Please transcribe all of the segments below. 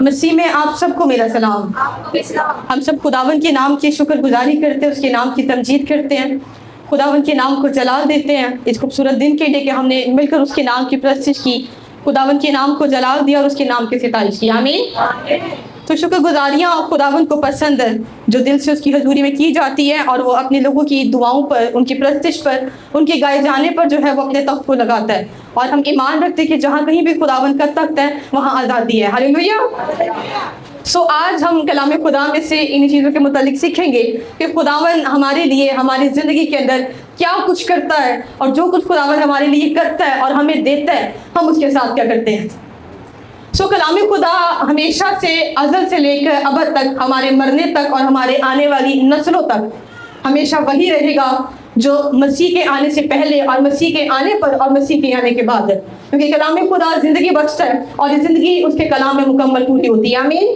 مسیح میں آپ سب کو میرا سلام۔ ہم سب خداوند کے نام کی شکر گزاری کرتے ہیں، اس کے نام کی تمجید کرتے ہیں، خداوند کے نام کو جلال دیتے ہیں اس خوبصورت دن کے لیے کہ ہم نے مل کر اس کے نام کی پرستش کی، خداوند کے نام کو جلال دیا اور اس کے نام کی ستائش کی۔ آمین۔ تو شکر گزاریاں خداوند کو پسند ہے جو دل سے اس کی حضوری میں کی جاتی ہے، اور وہ اپنے لوگوں کی دعاؤں پر، ان کی پرستش پر، ان کے گائے جانے پر جو ہے وہ اپنے تخت کو لگاتا ہے، اور ہم ایمان رکھتے ہیں کہ جہاں کہیں بھی خداوند کا تخت ہے وہاں آزادی ہے۔ ہاللیلویہ۔ آج ہم کلام خدا میں سے انہی چیزوں کے متعلق سیکھیں گے کہ خداوند ہمارے لیے ہماری زندگی کے اندر کیا کچھ کرتا ہے، اور جو کچھ خداوند ہمارے لیے کرتا ہے اور ہمیں دیتا ہے ہم اس کے ساتھ کیا کرتے ہیں۔ کلام خدا ہمیشہ سے، ازل سے لے کر ابد تک، ہمارے مرنے تک اور ہمارے آنے والی نسلوں تک ہمیشہ وہی رہے گا جو مسیح کے آنے سے پہلے اور مسیح کے آنے پر اور مسیح کے آنے کے بعد ہے، کیونکہ کلام خدا زندگی بخشتا ہے اور یہ زندگی اس کے کلام میں مکمل پوری ہوتی ہے۔ آمین۔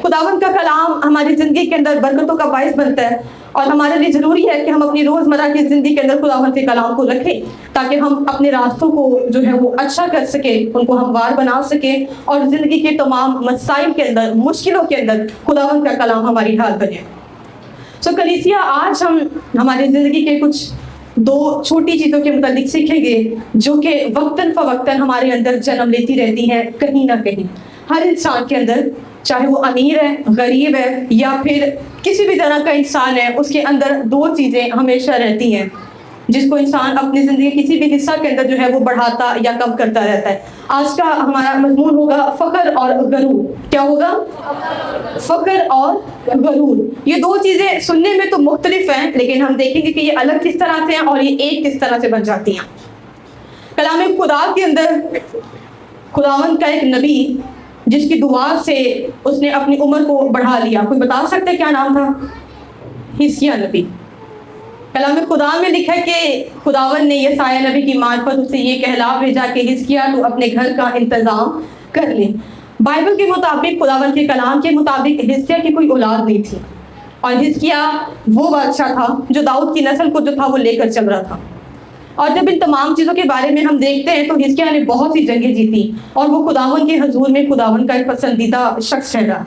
خداوند کا کلام ہماری زندگی کے اندر برکتوں کا باعث بنتا ہے، اور ہمارے لیے ضروری ہے کہ ہم اپنی روزمرہ کی زندگی کے اندر خداوند کے کلام کو رکھیں تاکہ ہم اپنے راستوں کو جو ہے وہ اچھا کر سکیں، ان کو ہموار بنا سکیں، اور زندگی کے تمام مسائل کے اندر، مشکلوں کے اندر خداوند کا کلام ہماری ڈھال بنے۔ کلیسیا، آج ہم ہماری زندگی کے کچھ دو چھوٹی چیزوں کے متعلق سیکھیں گے جو کہ وقتاً فوقتاً ہمارے اندر جنم لیتی رہتی ہیں کہیں نہ کہیں۔ ہر انسان کے اندر، چاہے وہ امیر ہے، غریب ہے، یا پھر کسی بھی طرح کا انسان ہے، اس کے اندر دو چیزیں ہمیشہ رہتی ہیں جس کو انسان اپنی زندگی کسی بھی حصہ کے اندر جو ہے وہ بڑھاتا یا کم کرتا رہتا ہے۔ آج کا ہمارا مضمون ہوگا فخر اور غرور۔ کیا ہوگا؟ فخر اور غرور۔ یہ دو چیزیں سننے میں تو مختلف ہیں، لیکن ہم دیکھیں گے کہ یہ الگ کس طرح سے ہیں اور یہ ایک کس طرح سے بن جاتی ہیں۔ کلام خدا کے اندر خداوند کا ایک نبی جس کی دعا سے اس نے اپنی عمر کو بڑھا لیا، کوئی بتا سکتے کیا نام تھا؟ حزقیہ نبی۔ کلام خدا میں لکھا ہے کہ خداوند نے یسایہ نبی کی معرفت اسے یہ کہلا بھیجا کہ حزقیہ تو اپنے گھر کا انتظام کر لے۔ بائبل کے مطابق، خداوند کے کلام کے مطابق حزقیہ کی کوئی اولاد نہیں تھی، اور حزقیہ وہ بادشاہ تھا جو داؤد کی نسل کو جو تھا وہ لے کر چل رہا تھا۔ اور جب ان تمام چیزوں کے بارے میں ہم دیکھتے ہیں تو حزقیہ نے بہت سی جنگیں جیتی، اور وہ خداوند کے حضور میں خداوند کا ایک پسندیدہ شخص ٹھہرا۔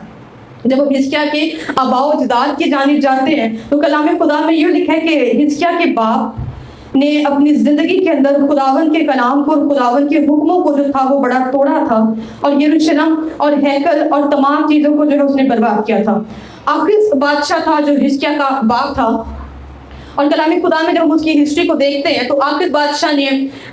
جب ہم حزقیہ کے آباء و اجداد کی جانب جاتے ہیں تو کلام خدا میں یہ لکھا ہے کہ حزقیہ کے باپ نے اپنی زندگی کے اندر خداوند کے کلام کو اور خداوند کے حکموں کو جو تھا وہ بڑا توڑا تھا، اور یروشلم اور ہیکل اور تمام چیزوں کو جو ہے اس نے برباد کیا تھا۔ آخر بادشاہ تھا جو حزقیہ کا باپ تھا، اور کلام خدا میں جب ہم اس کی ہسٹری کو دیکھتے ہیں تو آخر بادشاہ نے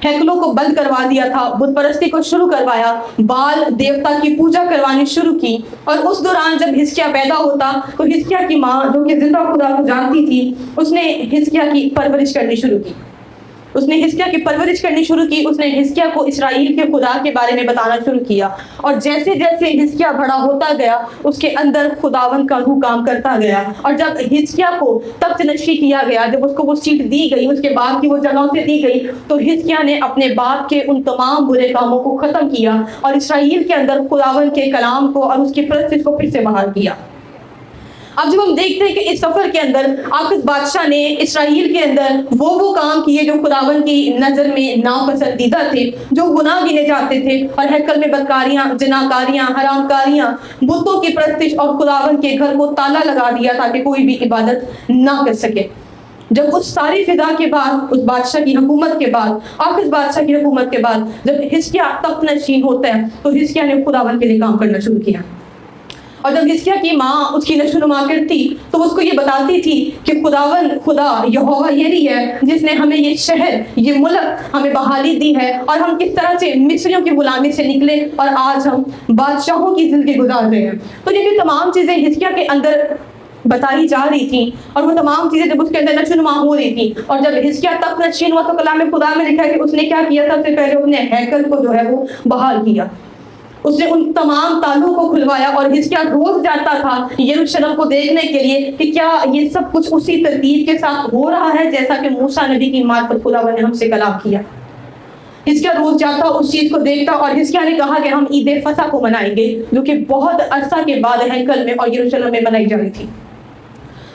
ہیکلوں کو بند کروا دیا تھا، بت پرستی کو شروع کروایا، بال دیوتا کی پوجا کروانی شروع کی۔ اور اس دوران جب حزقیہ پیدا ہوتا تو حزقیہ کی ماں جو کہ زندہ خدا کو جانتی تھی، اس نے حزقیہ کی پرورش کرنی شروع کی۔ اس نے حزقیہ کو اسرائیل کے خدا کے بارے میں بتانا شروع کیا، اور جیسے جیسے حزقیہ بڑا ہوتا گیا اس کے اندر خداوند کا روح کام کرتا گیا، اور جب حزقیہ کو تخت نشی کیا گیا، جب اس کو وہ سیٹ دی گئی، اس کے بعد کی وہ جگہوں سے دی گئی، تو حزقیہ نے اپنے باپ کے ان تمام برے کاموں کو ختم کیا اور اسرائیل کے اندر خداوند کے کلام کو اور اس کی پرستش کو پھر سے بحال کیا۔ اب جب ہم دیکھتے ہیں کہ اس سفر کے اندر آخذ بادشاہ نے اسرائیل کے اندر وہ کام کیے جو خداوند کی نظر میں ناپسندیدہ تھے، جو گناہ گنے جاتے تھے، اور ہیکل میں بدکاریاں، زناکاریاں، حرام کاریاں، بتوں کی پرستش، اور خداوند کے گھر کو تالا لگا دیا تاکہ کوئی بھی عبادت نہ کر سکے۔ جب اس ساری فضا کے بعد، اس بادشاہ کی حکومت کے بعد، آخذ بادشاہ کی حکومت کے بعد جب حزقیہ تخت نشین ہوتا ہے تو حزقیہ نے خداوند کے لیے کام کرنا شروع کیا۔ اور جب حزقیہ کی ماں اس کی نشو نما کرتی تو اس کو یہ بتاتی تھی کہ خداوند خدا یہوہ یری ہے جس نے ہمیں یہ شہر، یہ ملک ہمیں بحالی دی ہے، اور ہم کس طرح سے مصریوں کی غلامی سے نکلے اور آج ہم بادشاہوں کی زندگی گزار رہے ہیں۔ تو یہ تمام چیزیں حزقیہ کے اندر بتائی جا رہی تھیں، اور وہ تمام چیزیں جب اس کے اندر نشو نما ہو رہی تھیں، اور جب حزقیہ تخت نشین ہوا تو کلام خدا میں لکھا ہے کہ اس نے کیا کیا؟ سب سے پہلے اس نے ہیکل کو جو ہے وہ بحال کیا، اس نے ان تمام تالوں کو کھلوایا، اور حزقیہ روز جاتا تھا یروشلم کو دیکھنے کے لیے کہ کیا یہ سب کچھ اسی ترتیب کے ساتھ ہو رہا ہے جیسا کہ موسیٰ نبی کی معرفت خداوند نے ہم سے کلام کیا۔ حزقیہ روز جاتا، اس چیز کو دیکھتا، اور حزقیہ نے کہا کہ ہم عید فصح کو منائیں گے جو کہ بہت عرصہ کے بعد ہیکل میں اور یروشلم میں منائی جا رہی تھی۔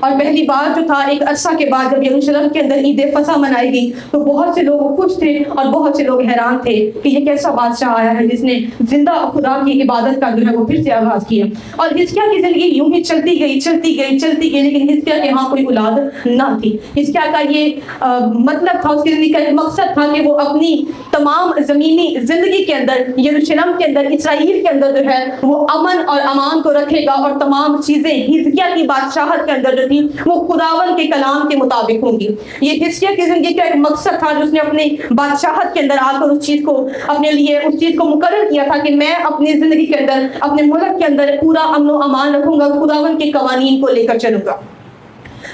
اور پہلی بار جو تھا ایک عرصہ کے بعد جب یروشلم کے اندر عید فصح منائی گئی تو بہت سے لوگ خوش تھے اور بہت سے لوگ حیران تھے کہ یہ کیسا بادشاہ آیا ہے جس نے زندہ خدا کی عبادت کا جو ہے وہ پھر سے آغاز کیا. اور حزقیہ کی زندگی یوں ہی چلتی گئی لیکن حزقیہ کے ہاں کوئی اولاد نہ تھی. حزقیہ کا یہ مطلب تھا, اس کی زندگی کا ایک مقصد تھا کہ وہ اپنی تمام زمینی زندگی کے اندر, یروشلم کے اندر, اسرائیل کے اندر جو ہے وہ امن اور امان کو رکھے گا اور تمام چیزیں حزقیہ کی بادشاہت کے اندر جو تھی وہ خداوند کے کلام کے مطابق ہوں گی. یہ حزقیہ کی زندگی کا ایک مقصد تھا جس نے اپنی بادشاہت کے اندر آ کر اس چیز کو اپنے لیے اس چیز کو مقرر کیا تھا کہ میں اپنی زندگی کے اندر اپنے ملک کے اندر پورا امن و امان رکھوں گا, خداوند کے قوانین کو لے کر چلوں گا.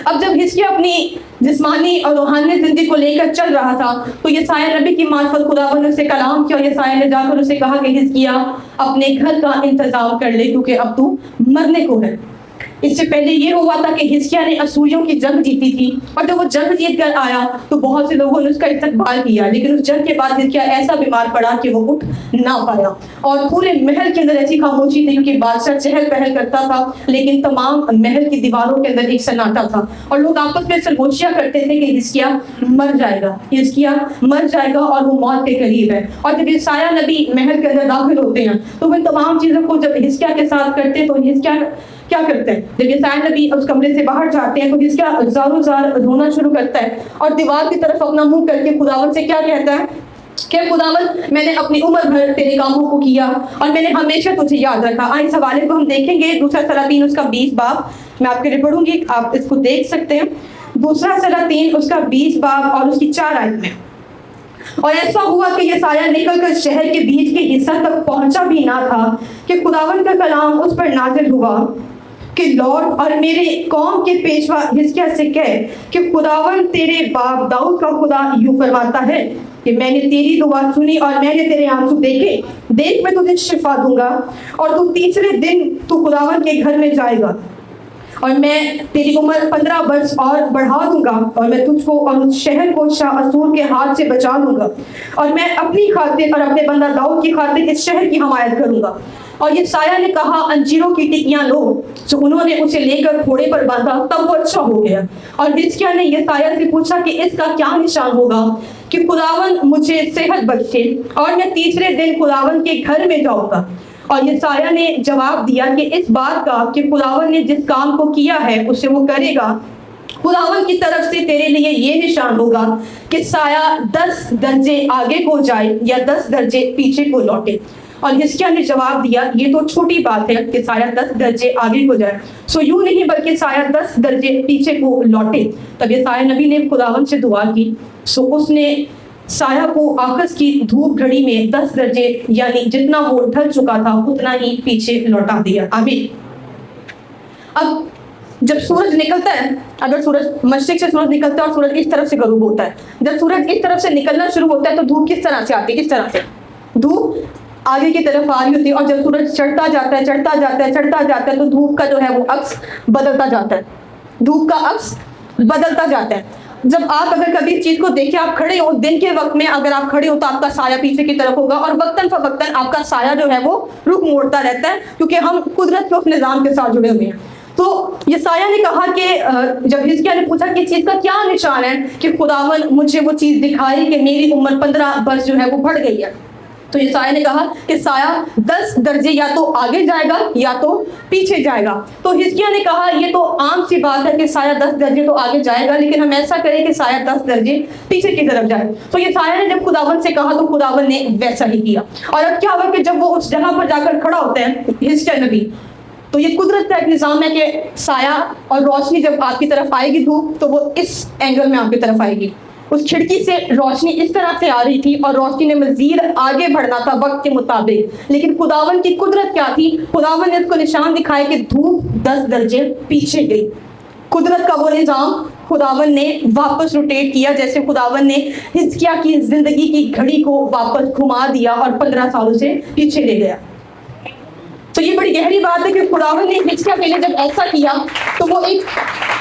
اب جب حزقیہ اپنی جسمانی اور روحانی زندگی کو لے کر چل رہا تھا تو یسایہ نبی کی معرفت خداوند نے اسے کلام کیا اور یسایہ نے جا کر اسے کہا کہ حزقیہ اپنے گھر کا انتظام کر لے کیونکہ اب تو مرنے کو ہے. اس سے پہلے یہ ہوا تھا کہ حزقیہ نے اسوریوں کی جنگ جیتی تھی اور جب وہ جنگ جیت کر آیا تو بہت سے لوگوں نے اس کا استقبال کیا, لیکن اس جنگ کے بعد حزقیہ ایسا بیمار پڑا کہ وہ اٹھ نہ پایا اور پورے محل کے اندر ایسی خاموشی تھی کیونکہ بادشاہ چہل پہل کرتا تھا لیکن تمام محل کی دیواروں کے اندر ایک سناٹا تھا اور لوگ آپس میں سرگوشیاں کرتے تھے کہ حزقیہ مر جائے گا, حزقیہ مر جائے گا اور وہ موت کے قریب ہے. اور جب یسایہ نبی محل کے اندر داخل ہوتے ہیں تو وہ تمام چیزوں کو جب حزقیہ کے ساتھ کرتے تو حزقیہ کیا کرتے ہیں, جب یسایہ نبی اس کمرے سے باہر جاتے ہیں تو حزقیہ زاروں زار رونا شروع کرتا ہے اور دیوار کی طرف اپنا منہ کر کے خداوند سے کیا کہتا ہے کہ خداوند میں نے اپنی عمر بھر تیرے کاموں کو کیا اور میں نے ہمیشہ تجھے یاد رکھا. اس حوالے کو ہم دیکھیں گے دوسرا سلاطین اس کا 20 باب, میں آپ کے لیے پڑھوں گی, آپ اس کو دیکھ سکتے ہیں. دوسرا سلاطین اس کا 20 باب اور اس کی 4 آیت میں. اور ایسا ہوا کہ یسایہ نکل کر شہر کے بیچ کے حصہ تک پہنچا بھی نہ تھا کہ خداوند کا کلام اس پر نازل ہوا کہ لوٹ اور میرے قوم کے پیشوا حزقیہ سے کہے کہ خداوند تیرے باپ داؤد کا خدا یوں فرماتا ہے کہ میں نے تیری دعا سنی اور میں نے تیرے آنسو دیکھے, دیکھ میں تجھے شفا دوں گا اور تو تیسرے دن تو خداوند کے گھر میں جائے گا اور میں تیری عمر 15 برس اور بڑھا دوں گا اور میں تجھ کو اور اس شہر کو شاہ اسور کے ہاتھ سے بچا لوں گا اور میں اپنی خاطر اور اپنے بندہ داؤد کی خاطر اس شہر کی حمایت کروں گا. اور یسایہ نے کہا انجیروں کی ٹکیاں لو, تو انہوں نے اسے لے کر گھوڑے پر باندھا, تب وہ اچھا ہو گیا. اور حزقیہ نے یسایہ سے پوچھا کہ اس کا کیا نشان ہوگا کہ خداوند مجھے صحت بخشے اور میں تیسرے دن خداوند کے گھر میں جاؤں گا. اور یسایہ نے جواب دیا کہ اس بات کا کہ خداوند نے جس کام کو کیا ہے اسے وہ کرے گا. خداوند کی طرف سے تیرے لیے یہ نشان ہوگا کہ سایہ 10 درجے آگے کو جائے یا 10 درجے پیچھے کو لوٹے. اور حزقیہ نے جواب دیا یہ تو چھوٹی بات ہے کہ سایہ 10 درجے آگے کو جائے, سو یوں نہیں بلکہ سایہ 10 درجے پیچھے کو لوٹے. تب یسایہ نبی نے خداوند سے دعا کی, سو اس نے سایہ کو آکس کی دھوپ گھڑی میں 10 درجے یعنی جتنا وہ ڈھل چکا تھا اتنا ہی پیچھے لوٹا دیا. آمین. اب جب سورج نکلتا ہے, اگر سورج مشرق سے سورج نکلتا ہے اور سورج اس طرف سے غروب ہوتا ہے, جب سورج اس طرف سے نکلنا شروع ہوتا ہے تو دھوپ کس طرح سے آتی ہے, کس طرح سے دھوپ آگے کی طرف آ رہی ہوتی ہے. اور جب سورج چڑھتا جاتا ہے تو دھوپ کا جو ہے وہ عکس بدلتا جاتا ہے, دھوپ کا عکس بدلتا جاتا ہے. جب آپ اگر کبھی اس چیز کو دیکھیں, آپ کھڑے ہو دن کے وقت میں, اگر آپ کھڑے ہو تو آپ کا سایہ پیچھے کی طرف ہوگا اور وقتاً فوقتاً آپ کا سایہ جو ہے وہ رخ موڑتا رہتا ہے کیونکہ ہم قدرت کے اس نظام کے ساتھ جڑے ہوئے ہیں. تو یسایہ نے کہا کہ جب حزقیہ نے پوچھا کہ چیز کا کیا نشان ہے کہ خداوند مجھے وہ چیز دکھائی کہ میری عمر 15 برس جو ہے وہ بڑھ گئی ہے, تو یسایہ نے کہا کہ سایہ 10 درجے یا تو آگے جائے گا یا تو پیچھے جائے گا. تو حزقیہ نے کہا یہ تو عام سی بات ہے کہ سایہ 10 درجے تو آگے جائے گا, لیکن ہم ایسا کریں کہ سایہ 10 درجے پیچھے کی طرف جائے. تو یسایہ نے جب خداوند سے کہا تو خداوند نے ویسا ہی کیا. اور اب کیا ہوا کہ جب وہ اس جگہ پر جا کر کھڑا ہوتا ہے حزقیہ نبی, تو یہ قدرت کا ایک نظام ہے کہ سایہ اور روشنی جب آپ کی طرف آئے گی دھوپ تو وہ اس اینگل میں آپ کی طرف آئے گی. اس کھڑکی سے روشنی اس طرح سے آ رہی تھی اور روشنی نے مزید آگے بڑھنا تھا وقت کے مطابق, لیکن خداوند کی قدرت کیا تھی, خداوند نے اس کو نشان دکھایا کہ دھوپ 10 درجے پیچھے گئی. قدرت کا وہ نظام خداوند نے واپس روٹیٹ کیا, جیسے خداوند نے حزقیہ کی زندگی کی گھڑی کو واپس گھما دیا اور 15 سالوں سے پیچھے لے گیا. تو یہ بڑی گہری بات ہے کہ خداوند نے حزقیہ کے لیے جب ایسا کیا تو وہ ایک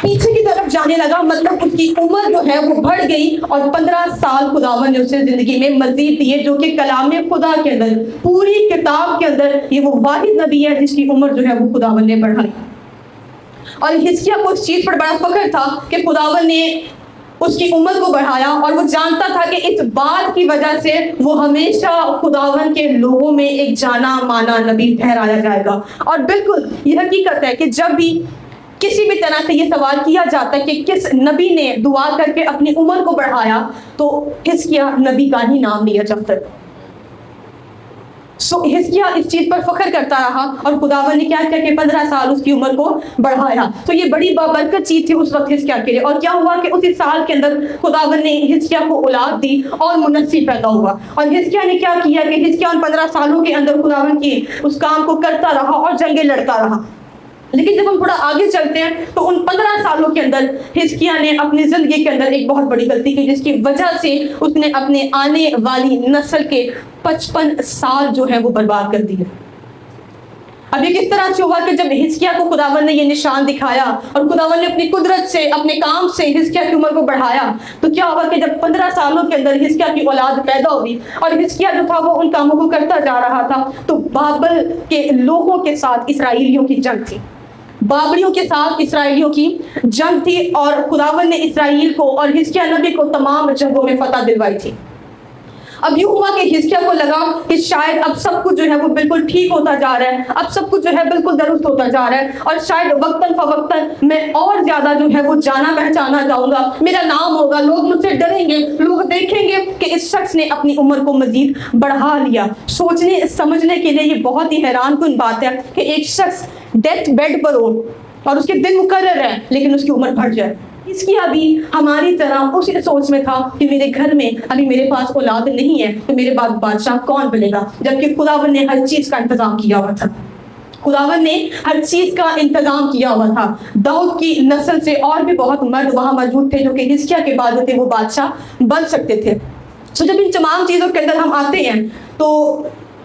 پیچھے کی طرف جانے لگا, مطلب اس کی عمر جو ہے وہ بڑھ گئی اور 15 سال خداوند نے اسے زندگی میں مزید دیے, جو کہ کلام خدا کے اندر پوری کتاب کے اندر یہ وہ واحد نبی ہے جس کی عمر جو ہے وہ خداوند نے بڑھائی. اور حزقیہ کو اس چیز پر بڑا فخر تھا کہ خداوند نے اس کی عمر کو بڑھایا، اور وہ جانتا تھا کہ اس بات کی وجہ سے وہ ہمیشہ خداوند کے لوگوں میں ایک جانا مانا نبی ٹھہرایا جائے گا۔ اور بالکل یہ حقیقت ہے کہ جب بھی کسی بھی طرح سے یہ سوال کیا جاتا ہے کہ کس نبی نے دعا کر کے اپنی عمر کو بڑھایا، تو حزقیہ نبی کا ہی نام لیا جب تک۔ حزقیہ اس چیز پر فخر کرتا رہا، اور خداوند نے کیا کیا کہ 15 سال اس کی عمر کو بڑھایا۔ تو یہ بڑی بابرکت چیز تھی اس وقت حزقیہ کے لیے۔ اور کیا ہوا کہ اسی سال کے اندر خداوند نے حزقیہ کو اولاد دی اور منسی پیدا ہوا۔ اور حزقیہ نے کیا کیا کہ حزقیہ ان 15 سالوں کے اندر خداوند کی اس کام کو کرتا رہا اور جنگیں لڑتا رہا۔ لیکن جب ہم تھوڑا آگے چلتے ہیں تو ان 15 سالوں کے اندر حزقیہ نے اپنی زندگی کے اندر ایک بہت بڑی غلطی کی، جس کی وجہ سے اس نے اپنے آنے والی نسل کے 55 سال جو ہے وہ برباد کر دیے۔ اب یہ کس طرح سے ہوا کہ جب حزقیہ کو خداوند نے یہ نشان دکھایا اور خداوند نے اپنی قدرت سے اپنے کام سے حزقیہ کی عمر کو بڑھایا، تو کیا ہوا کہ جب 15 سالوں کے اندر حزقیہ کی اولاد پیدا ہوئی اور حزقیہ جو تھا وہ ان کاموں کو کرتا جا رہا تھا، تو بابل کے لوگوں کے ساتھ اسرائیلیوں کی جنگ تھی۔ بابلیوں کے ساتھ اسرائیلیوں کی جنگ تھی، اور خداوند نے اسرائیل کو اور حزقیہ نبی کو تمام جنگوں میں فتح دلوائی تھی۔ اب یوں ہوا کہ حزقیہ کو لگا کہ شاید اب سب کچھ جو ہے وہ بالکل ٹھیک ہوتا جا رہا ہے، اب سب کچھ جو ہے بالکل درست ہوتا جا رہا ہے، اور شاید وقتاً فوقتاً میں اور زیادہ جو ہے وہ جانا پہچانا جاؤں گا، میرا نام ہوگا، لوگ مجھ سے ڈریں گے، لوگ دیکھیں گے کہ اس شخص نے اپنی عمر کو مزید بڑھا لیا۔ سوچنے سمجھنے کے لیے یہ بہت ہی حیران کن بات ہے کہ ایک شخص ڈیتھ بیڈ پر ہو اور اس کے دن مقرر ہے لیکن اس کی عمر بڑھ جائے۔ حزقیہ بھی ہماری طرح اسی سوچ میں تھا کہ میرے گھر میں ابھی میرے پاس اولاد نہیں ہے تو میرے بعد بادشاہ کون بنے گا، جبکہ خداوند نے ہر چیز کا انتظام کیا ہوا تھا۔ خداوند نے ہر چیز کا انتظام کیا ہوا تھا۔ داؤد کی نسل سے اور بھی بہت مرد وہاں موجود تھے جو کہ حزقیہ کے بعد تھے وہ بادشاہ بن سکتے تھے۔ تو جب ان تمام چیزوں کے اندر ہم آتے ہیں تو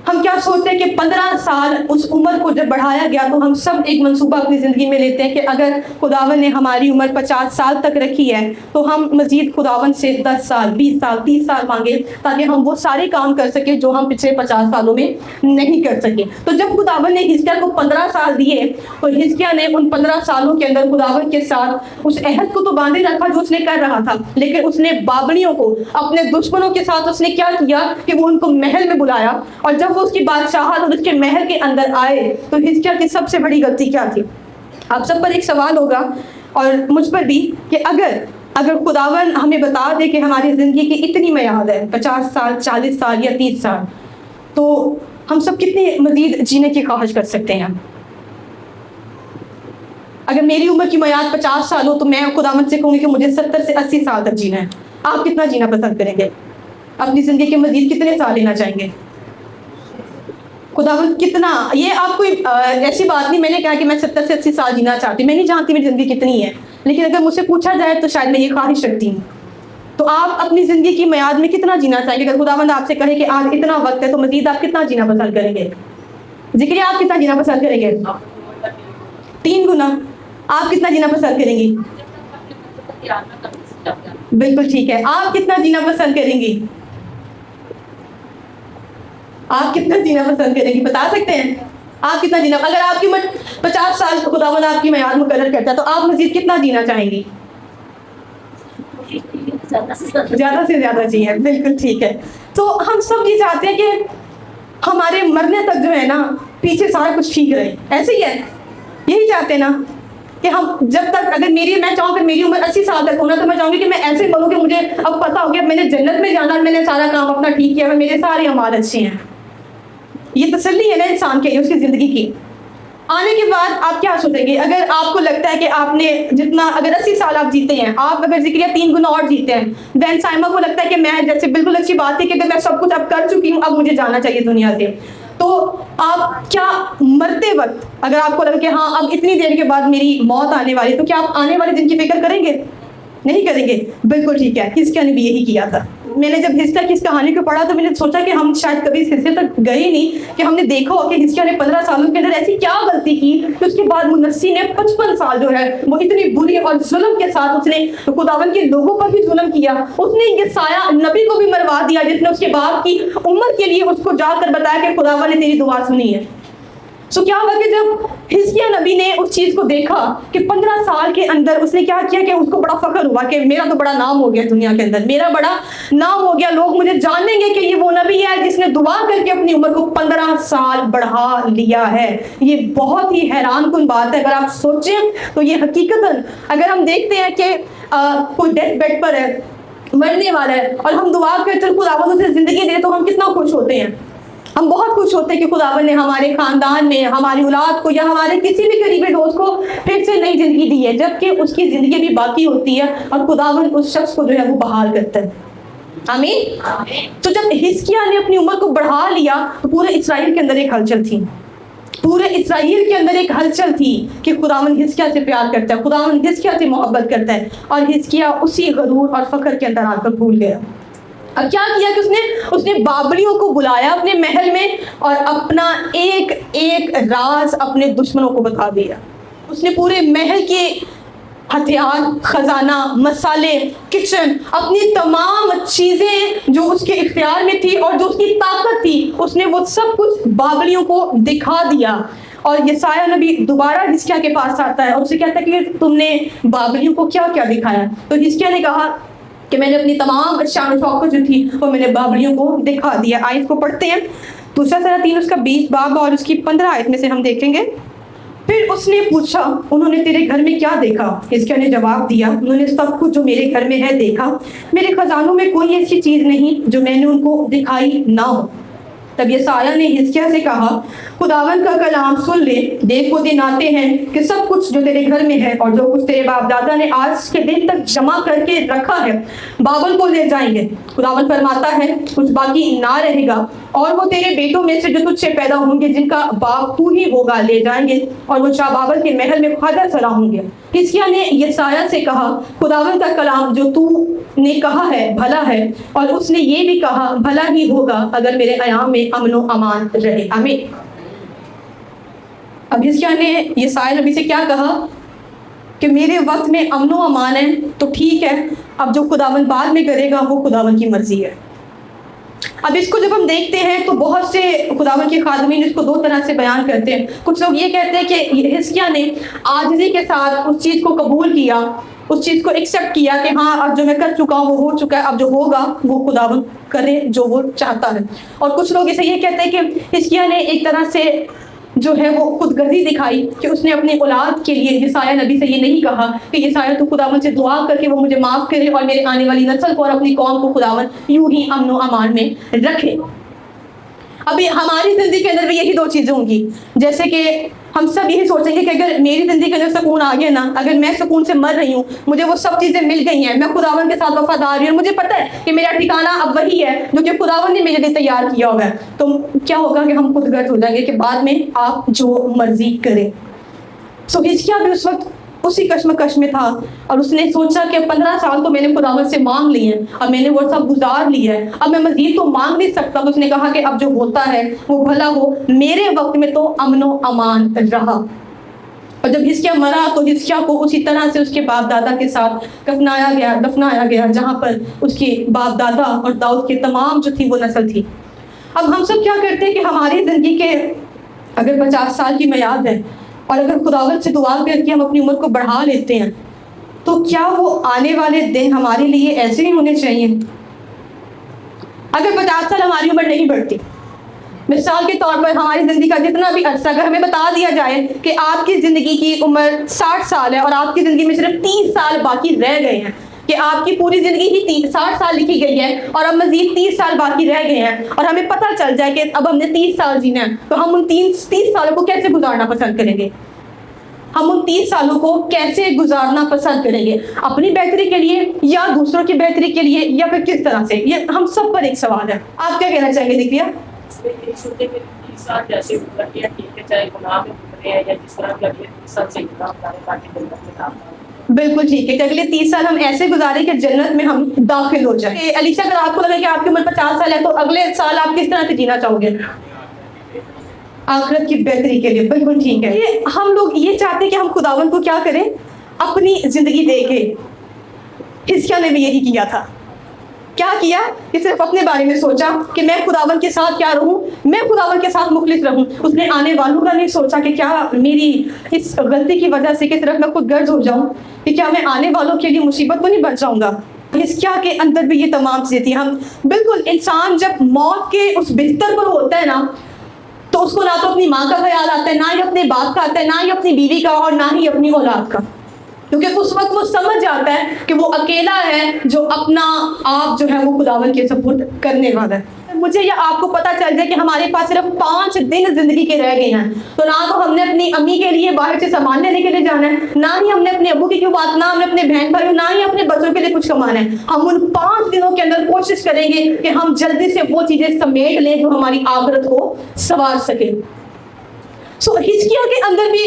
ہم کیا سوچتے ہیں کہ 15 سال اس عمر کو جب بڑھایا گیا تو ہم سب ایک منصوبہ اپنی زندگی میں لیتے ہیں کہ اگر خداوند نے ہماری عمر 50 سال تک رکھی ہے تو ہم مزید خداوند سے 10 سال 20 سال 30 سال مانگے تاکہ ہم وہ سارے کام کر سکیں جو ہم پچھلے 50 سالوں میں نہیں کر سکے۔ تو جب خداوند نے حزقیہ کو 15 سال دیے تو حزقیہ نے ان 15 سالوں کے اندر خداوند کے ساتھ اس عہد کو تو باندھے رکھا جو اس نے کر رہا تھا، لیکن اس نے بابلیوں کو اپنے دشمنوں کے ساتھ اس نے کیا کیا کہ وہ ان کو محل میں بلایا، اور جب وہ اس کی بادشاہت اور اس کے محل کے اندر آئے تو حزقیہ کی سب سے بڑی غلطی کیا تھی؟ آپ سب پر ایک سوال ہوگا اور مجھ پر بھی کہ اگر خداوند ہمیں بتا دے کہ ہماری زندگی کی اتنی میعاد ہے 50 سال 40 سال یا 30 سال، تو ہم سب کتنے مزید جینے کی خواہش کر سکتے ہیں؟ اگر میری عمر کی میعاد 50 سال ہو تو میں خداوند سے کہوں گی کہ مجھے 70 سے 80 سال تک جینا ہے۔ آپ کتنا جینا پسند کریں گے؟ اپنی زندگی کے مزید کتنے سال لینا چاہیں گے؟ خداوند کتنا، یہ آپ کو ایسی بات نہیں میں نے کہا کہ میں 70 سے 80 سال جینا چاہتی، میں نہیں جانتی میری زندگی کتنی ہے، لیکن اگر مجھ سے پوچھا جائے تو شاید میں یہ خواہش رکھتی ہوں۔ تو آپ اپنی زندگی کی میعاد میں کتنا جینا چاہیں گے؟ اگر خداوند آپ سے کہے کہ آج اتنا وقت ہے تو مزید آپ کتنا جینا پسند کریں گے؟ ذکر آپ کتنا جینا پسند کریں گے؟ 3 گنا۔ آپ کتنا جینا پسند کریں گی؟ بالکل ٹھیک ہے۔ آپ کتنا جینا پسند کریں گی؟ آپ کتنا جینا پسند کریں گی بتا سکتے ہیں؟ آپ کتنا جینا، اگر آپ کی عمر 50 سال خداوند آپ کی میعاد مقرر کرتا ہے تو آپ مزید کتنا جینا چاہیں گی؟ زیادہ سے زیادہ جیئے۔ بالکل ٹھیک ہے۔ تو ہم سب یہ چاہتے ہیں کہ ہمارے مرنے تک جو ہے نا پیچھے سارا کچھ ٹھیک رہے، ایسے ہی ہے، یہی چاہتے ہیں نا کہ ہم جب تک اگر میں چاہوں کہ میری عمر 80 سال تک ہونا تو میں چاہوں گی کہ میں ایسے بنوں کہ مجھے اب پتا ہو گیا میں نے جنت میں جانا، میں نے سارا کام اپنا ٹھیک کیا، میرے سارے اعمال اچھے ہیں۔ یہ تسلی ہے نا انسان کے لیے اس کی زندگی کی۔ آنے کے بعد آپ کیا سوچیں گے؟ اگر آپ کو لگتا ہے کہ آپ نے جتنا اگر 80 سال آپ جیتے ہیں، آپ اگر ذکریہ 3 گنا اور جیتے ہیں، دین سائمہ کو لگتا ہے کہ میں جیسے بالکل اچھی بات ہے کہ اگر میں سب کچھ اب کر چکی ہوں اب مجھے جانا چاہیے دنیا سے، تو آپ کیا مرتے وقت اگر آپ کو لگے کہ ہاں اب اتنی دیر کے بعد میری موت آنے والی، تو کیا آپ آنے والے دن کی فکر کریں گے؟ نہیں کریں گے۔ بالکل ٹھیک ہے، حزقیہ نے بھی یہی کیا تھا۔ میں نے جب حزقیہ کی اس کہانی کو پڑھا تو میں نے سوچا کہ ہم شاید کبھی اس حصے تک گئے ہی نہیں کہ ہم نے دیکھا ہو کہ حزقیہ نے 15 سالوں کے اندر ایسی کیا غلطی کی کہ اس کے بعد منسی نے 55 سال جو ہے وہ اتنی بری اور ظلم کے ساتھ اس نے خداوند کے لوگوں پر بھی ظلم کیا۔ اس نے یسایہ نبی کو بھی مروا دیا جس نے اس کے بعد کی عمر کے لیے اس کو جا کر بتایا کہ خداوند نے تیری دعا سنی ہے۔ سو کیا ہوا کہ جب حزقیہ نبی نے اس چیز کو دیکھا کہ 15 سال کے اندر اس نے کیا کیا کہ اس کو بڑا فخر ہوا کہ میرا تو بڑا نام ہو گیا دنیا کے اندر، میرا بڑا نام ہو گیا، لوگ مجھے جانیں گے کہ یہ وہ نبی ہے جس نے دعا کر کے اپنی عمر کو 15 سال بڑھا لیا ہے۔ یہ بہت ہی حیران کن بات ہے، اگر آپ سوچیں تو یہ حقیقتاً اگر ہم دیکھتے ہیں کہ کوئی ڈیتھ بیڈ پر ہے، مرنے والا ہے، اور ہم دعا کرتے ہیں خداوند اسے زندگی دے تو ہم کتنا خوش ہوتے ہیں، ہم بہت خوش ہوتے ہیں کہ خداوند نے ہمارے خاندان میں ہماری اولاد کو یا ہمارے کسی بھی قریبی دوست کو پھر سے نئی زندگی دی ہے، جبکہ اس کی زندگی بھی باقی ہوتی ہے اور خداوند اس شخص کو جو ہے وہ بحال کرتا ہے۔ آمین۔ تو جب حزقیہ نے اپنی عمر کو بڑھا لیا تو پورے اسرائیل کے اندر ایک ہلچل تھی، پورے اسرائیل کے اندر ایک ہلچل تھی کہ خداوند حزقیہ سے پیار کرتا ہے، خداوند حزقیہ سے محبت کرتا ہے، اور حزقیہ اسی غرور اور فخر کے اندر آ کر بھول گیا۔ اب کیا کیا کہ اس نے بابلیوں کو بلایا اپنے محل میں اور اپنا ایک ایک راز اپنے دشمنوں کو بتا دیا۔ اس نے پورے محل کے ہتھیار، خزانہ، مسالے، کچن، اپنی تمام چیزیں جو اس کے اختیار میں تھی اور جو اس کی طاقت تھی، اس نے وہ سب کچھ بابلیوں کو دکھا دیا۔ اور یسایہ نبی دوبارہ حزقیہ کے پاس آتا ہے اور اسے کہتا ہے کہ تم نے بابلیوں کو کیا کیا دکھایا؟ تو حزقیہ نے کہا کہ میں نے اپنی تمام شان و شوکت جو تھی وہ میں نے بابلیوں کو دکھا دیا۔ آیت کو پڑھتے ہیں، دوسرا سرہ 3 اس کا 20 باب اور اس کی 15 آیت میں سے ہم دیکھیں گے۔ پھر اس نے پوچھا انہوں نے تیرے گھر میں کیا دیکھا؟ حزقیہ نے جواب دیا انہوں نے سب کچھ جو میرے گھر میں ہے دیکھا، میرے خزانوں میں کوئی ایسی چیز نہیں جو میں نے ان کو دکھائی نہ ہو۔ تب یسایہ نے حزقیہ سے کہا خداوند کا کلام سن لے، دیکھ وہ دن آتے ہیں کہ سب کچھ جو تیرے گھر میں ہے اور جو کچھ تیرے باپ دادا نے آج کے دن تک جمع کر کے رکھا ہے بابل کو لے جائیں گے۔ خداوند فرماتا ہے کچھ باقی نہ رہے گا، اور وہ تیرے بیٹوں میں سے جو تجھ سے پیدا ہوں گے جن کا باپ تو ہی ہوگا لے جائیں گے، اور وہ شاہ بابل کے محل میں خدا سرا ہوں گے۔ حزقیہ نے یسایہ سے کہا خداوند کا کلام جو تو نے کہا ہے بھلا ہے، اور اس نے یہ بھی کہا بھلا ہی ہوگا اگر میرے ایام میں امن و امان رہے۔ آمین۔ اب حزقیہ نے یسایہ نبی سے کیا کہا کہ میرے وقت میں امن و امان ہے تو ٹھیک ہے، اب جو خداوند بعد میں کرے گا وہ خداوند کی مرضی ہے۔ اب اس کو جب ہم دیکھتے ہیں تو بہت سے خداوند کے خادمین اس کو دو طرح سے بیان کرتے ہیں۔ کچھ لوگ یہ کہتے ہیں کہ حزقیہ نے عاجزی کے ساتھ اس چیز کو قبول کیا، اس چیز کو ایکسیپٹ کیا کہ ہاں اب جو میں کر چکا ہوں وہ ہو چکا ہے، اب جو ہوگا وہ خداوند کرے جو وہ چاہتا ہے۔ اور کچھ لوگ اسے یہ کہتے ہیں کہ حزقیہ نے ایک طرح سے جو ہے وہ خود غرضی دکھائی کہ اس نے اپنی اولاد کے لیے یسایہ نبی سے یہ نہیں کہا کہ یسایہ تو خداوند سے دعا کر کے وہ مجھے معاف کرے اور میرے آنے والی نسل کو اور اپنی قوم کو خداوند یوں ہی امن و امان میں رکھے۔ ابھی ہماری زندگی کے اندر بھی یہی دو چیزیں ہوں گی، جیسے کہ ہم سب یہی سوچیں گے کہ اگر میری زندگی کے اندر سکون آ گیا نا، اگر میں سکون سے مر رہی ہوں، مجھے وہ سب چیزیں مل گئی ہیں، میں خداوند کے ساتھ وفادار ہوں، مجھے پتہ ہے کہ میرا ٹھکانہ اب وہی ہے جو کہ خداوند نے میرے لیے تیار کیا ہوا ہے، تو کیا ہوگا کہ ہم خود غرض ہو جائیں گے کہ بعد میں آپ جو مرضی کریں۔ سو حزقیہ بھی اس وقت اسی کشمکش میں تھا اور اس نے سوچا کہ 15 سال تو میں نے خداوند سے مانگ لی ہیں، اب میں نے وہ سب گزار لی ہے، اب میں مزید تو مانگ نہیں سکتا۔ اس نے کہا کہ اب جو ہوتا ہے وہ بھلا ہو، میرے وقت میں تو امن و امان رہا۔ اور جب حزقیہ مرا تو حزقیہ کو اسی طرح سے اس کے باپ دادا کے ساتھ کفنایا گیا، دفنایا گیا، جہاں پر اس کے باپ دادا اور داؤد کے تمام جو تھی وہ نسل تھی۔ اب ہم سب کیا کرتے ہیں کہ ہماری زندگی کے اگر 50 سال کی میعاد ہے اور اگر خداوند سے دعا کر کے ہم اپنی عمر کو بڑھا لیتے ہیں تو کیا وہ آنے والے دن ہمارے لیے ایسے ہی ہونے چاہیے؟ اگر 50 سال ہماری عمر نہیں بڑھتی، مثال کے طور پر ہماری زندگی کا جتنا بھی عرصہ اگر ہمیں بتا دیا جائے کہ آپ کی زندگی کی عمر 60 سال ہے اور آپ کی زندگی میں صرف 30 سال باقی رہ گئے ہیں، کہ آپ کی پوری زندگی ہی 60 سال لکھی گئی ہے اور اب مزید 30 سال باقی رہ گئے ہیں، اور ہمیں پتہ چل جائے کہ اب ہم نے 30 سال جینا ہے، تو ہم ان 30 سالوں کو کیسے گزارنا پسند کریں گے؟ ہم ان 30 سالوں کو کیسے گزارنا پسند کریں گے؟ اپنی بہتری کے لیے یا دوسروں کی بہتری کے لیے یا پھر کس طرح سے؟ یہ ہم سب پر ایک سوال ہے۔ آپ کیا کہنا چاہیں گے ذکریہ؟ بالکل ٹھیک ہے کہ اگلے 30 سال ہم ایسے گزارے کہ جنت میں ہم داخل ہو جائیں۔ علیشہ اگر آپ کو لگے کہ آپ کی عمر 50 سال ہے تو اگلے سال آپ کس طرح سے جینا چاہو گے؟ آخرت کی بہتری کے لیے۔ بالکل ٹھیک ہے۔ ہم لوگ یہ چاہتے ہیں کہ ہم خداوند کو کیا کریں؟ اپنی زندگی دے کے۔ حزقیہ نے بھی یہی کیا تھا۔ کیا کیا کہ صرف اپنے بارے میں سوچا کہ میں خداوند کے ساتھ کیا رہوں, میں خداوند کے ساتھ مخلص رہوں. اس نے آنے والوں کا نہیں سوچا کہ کیا میری اس غلطی کی وجہ سے کہ صرف میں خود غرض ہو جاؤں, کہ کیا میں آنے والوں کے لیے مصیبت تو نہیں بچ جاؤں گا. حزقیہ کے اندر بھی یہ تمام چیزیں تھیں. ہم بالکل انسان جب موت کے اس بستر پر ہوتا ہے نا, تو اس کو نہ تو اپنی ماں کا خیال آتا ہے, نہ ہی اپنے باپ کا آتا ہے, نہ ہی اپنی بیوی کا, اور نہ ہی اپنی اولاد کا, کیونکہ اس وقت وہ سمجھ جاتا ہے کہ وہ اکیلا ہے جو اپنا آپ جو ہے وہ خداوند کے سپرد کرنے والا ہے. مجھے یا آپ کو پتہ چل جائے کہ ہمارے پاس صرف 5 دن زندگی کے رہ گئے ہیں, تو نہ تو ہم نے اپنی امی کے لیے باہر سے سامان لینے کے لیے جانا ہے, نہ ہی ہم نے اپنے ابو کی کوئی بات, نہ ہم نے اپنے بہن بھائیوں, نہ ہی اپنے بچوں کے لیے کچھ کمانا ہے. ہم ان 5 دنوں کے اندر کوشش کریں گے کہ ہم جلدی سے وہ چیزیں سمیٹ لیں جو ہماری آخرت کو سنوار سکیں. حزقیہ کے اندر بھی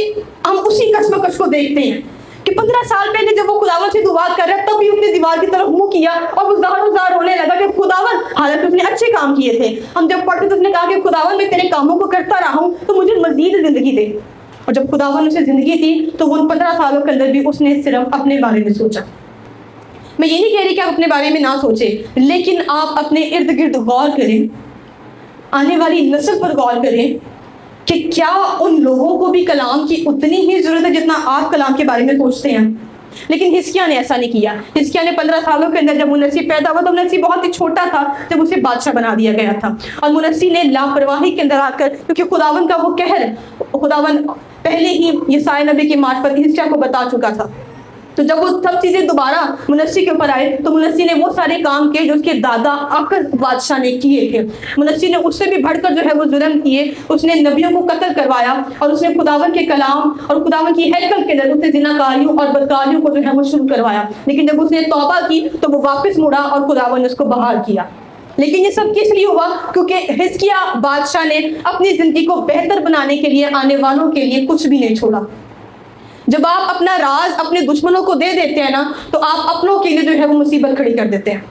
ہم اسی کشمکش کو دیکھتے ہیں کہ 15 سال پہلے جب وہ خداوند سے دعا کر رہا تب بھی اس نے دیوار کی طرف منہ کیا اور وہ زار ہونے لگا کہ خداوند, حالانکہ اس نے اچھے کام کیے تھے. ہم جب پڑھتے تو اس نے کہا کہ خداوند میں تیرے کاموں کو کرتا رہا ہوں تو مجھے مزید زندگی دے. اور جب خداوند اسے زندگی تھی تو وہ ان 15 سالوں کے اندر بھی اس نے صرف اپنے بارے میں سوچا. میں یہ نہیں کہہ رہی کہ آپ اپنے بارے میں نہ سوچیں, لیکن آپ اپنے ارد گرد غور کریں, آنے والی نسل پر غور کریں کہ کیا ان لوگوں کو بھی کلام کی اتنی ہی ضرورت ہے جتنا آپ کلام کے بارے میں سوچتے ہیں. لیکن حزقیہ نے ایسا نہیں کیا. حزقیہ نے 15 سالوں کے اندر جب منسی پیدا ہوا تو منسی بہت ہی چھوٹا تھا جب اسے بادشاہ بنا دیا گیا تھا, اور منسی نے لاپرواہی کے اندر آ کر, کیونکہ خداوند کا وہ قہر خداوند پہلے ہی یسایا نبی کی معرفت حزقیہ کو بتا چکا تھا, تو جب وہ سب چیزیں دوبارہ منسی کے اوپر آئے تو منسی نے وہ سارے کام کیے جو اس کے دادا آخر بادشاہ نے کیے تھے. منسی نے اس سے بھی بڑھ کر جو ہے وہ ظلم کیے, اس نے نبیوں کو قتل کروایا, اور اس نے خداوند کے کلام اور خداوند کی ہیکل کے اندر اس نے زناکاریوں اور بدکاریوں کو جو ہے وہ شروع کروایا. لیکن جب اس نے توبہ کی تو وہ واپس مڑا اور خداوند نے اس کو بحال کیا. لیکن یہ سب کس لیے ہوا؟ کیونکہ حزقیہ بادشاہ نے اپنی زندگی کو بہتر بنانے کے لیے آنے والوں کے لیے کچھ بھی نہیں چھوڑا. جب آپ اپنا راز اپنے دشمنوں کو دے دیتے ہیں نا, تو آپ اپنوں کے لیے جو ہے وہ مصیبت کھڑی کر دیتے ہیں.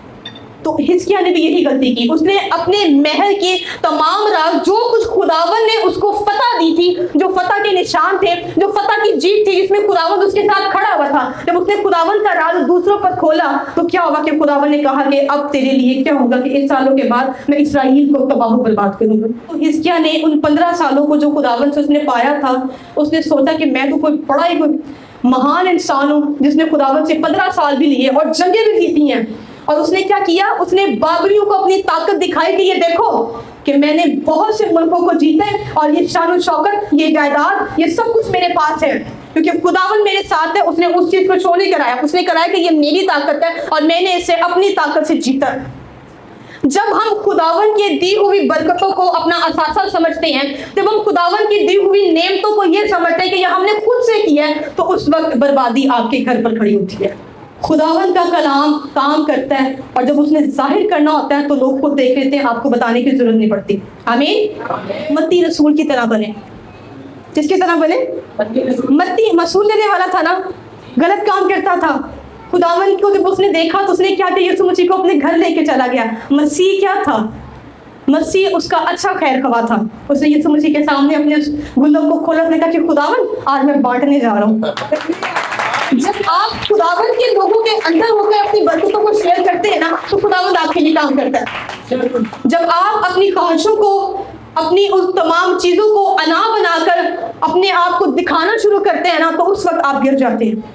تو حزقیہ نے بھی یہی غلطی کی. اس نے اپنے محل کے تمام راز, جو کچھ خداوند نے اس کو فتح دی تھی, جو فتح کے نشان تھے, جو فتح کی جیت تھی جس میں خداوند اس کے ساتھ کھڑا ہوا تھا, جب اس نے خداوند کا راز دوسروں پر کھولا تو کیا ہوگا کہ خداوند نے کہا کہ اب تیرے لیے کیا ہوگا کہ ان سالوں کے بعد میں اسرائیل کو تباہ و برباد کروں گا. تو حزقیہ نے ان 15 سالوں کو جو خداوند سے اس نے پایا تھا, اس نے سوچا کہ میں تو کوئی بڑا ہی کوئی مہان انسان ہوں جس نے خداوند سے 15 سال بھی لیے اور جنگیں بھی جیتی ہیں. اور اس نے کیا کیا؟ اس نے بابریوں کو اپنی طاقت دکھائی کہ یہ دیکھو کہ میں نے بہت سے ملکوں کو جیتا ہے, اور یہ شان و شوکت, یہ جائیداد, یہ سب کچھ میرے پاس ہے, کیونکہ خداوند میرے ساتھ ہے. اس نے اس چیز کو شو نہیں کرایا, اس نے کرایا کہ یہ میری طاقت ہے اور میں نے اسے اپنی طاقت سے جیتا ہے. جب ہم خداوند کی دی ہوئی برکتوں کو اپنا اثاثہ سمجھتے ہیں, جب ہم خداوند کی دی ہوئی نعمتوں کو یہ سمجھتے ہیں کہ یہ ہم نے خود سے کیا ہے, تو اس وقت بربادی آپ کے گھر پر کھڑی ہوتی ہے. خداوند کا کلام کام کرتا ہے, اور جب اس نے ظاہر کرنا ہوتا ہے تو لوگ خود دیکھ لیتے ہیں, آپ کو بتانے کی ضرورت نہیں پڑتی. آمین. متی رسول کی طرح بنے. جس کی طرح بنے؟ متی مسئول لینے والا تھا نا, غلط کام کرتا تھا. خداوند کو جب اس نے دیکھا تو اس نے کیا کہ یسوع مسیح کو اپنے گھر لے کے چلا گیا. مسیح کیا تھا؟ مسیح اس کا اچھا خیر خواہ تھا. اس نے یسوع مسیح کے سامنے اپنے گلدوں کو کھولا, اس نے کہا کہ خداوند آج میں بانٹنے جا رہا ہوں. جب آپ خداوند کے لوگوں کے اندر ہو کر اپنی برکتوں کو شیئر کرتے ہیں نا, تو خداوند آپ کے لیے کام کرتا ہے. جب آپ اپنی خواہشوں کو, اپنی اس تمام چیزوں کو انا بنا کر اپنے آپ کو دکھانا شروع کرتے ہیں نا, تو اس وقت آپ گر جاتے ہیں.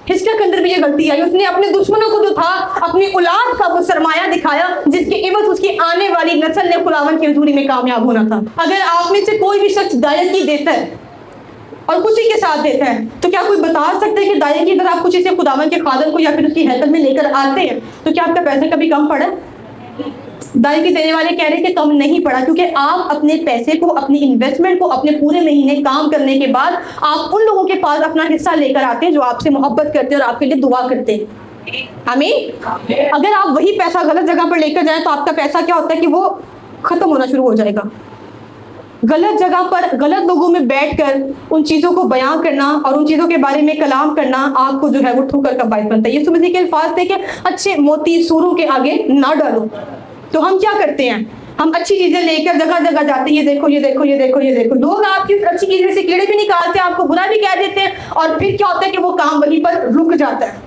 حزقیہ کے اندر بھی یہ غلطی آئی. اس نے اپنے دشمنوں کو جو تھا اپنی اولاد کا وہ سرمایہ دکھایا, جس کے عوض اس کی آنے والی نسل نے خداوند کی حضوری میں کامیاب ہونا تھا. اگر آپ میں سے کوئی بھی شخص دائرگی دیتا ہے اور خوشی کے ساتھ دیتا ہے, تو کیا کوئی بتا سکتا ہے کہ دائرگی اگر آپ خوشی سے خداوند کے خادم کو یا پھر اس کی حیثیت میں لے کر آتے ہیں تو کیا آپ کا پیسہ کبھی کم پڑا؟ دائرگی دینے والے کہہ رہے کہ کم نہیں پڑا, کیونکہ آپ اپنے پیسے کو, اپنی انویسٹمنٹ کو اپنے پورے مہینے کام کرنے کے بعد آپ ان لوگوں کے پاس اپنا حصہ لے کر آتے ہیں جو آپ سے محبت کرتے ہیں اور آپ کے لیے دعا کرتے ہیں. آمین. اگر آپ وہی پیسہ غلط جگہ پر لے کر جائیں تو آپ کا پیسہ کیا ہوتا ہے کہ وہ ختم ہونا شروع ہو جائے گا. غلط جگہ پر غلط لوگوں میں بیٹھ کر ان چیزوں کو بیان کرنا اور ان چیزوں کے بارے میں کلام کرنا آپ کو جو ہے وہ ٹھوکر کا باعث بنتا ہے. یسوع مسیح کے الفاظ تھے کہ اچھے موتی سوروں کے آگے نہ ڈالو. تو ہم کیا کرتے ہیں؟ ہم اچھی چیزیں لے کر جگہ جگہ جاتے ہیں, یہ دیکھو یہ دیکھو یہ دیکھو یہ دیکھو. لوگ آپ کی اچھی چیزیں سے کیڑے بھی نکالتے ہیں, آپ کو برا بھی کہہ دیتے ہیں, اور پھر کیا ہوتا ہے کہ وہ کام وہیں پر رک جاتا ہے.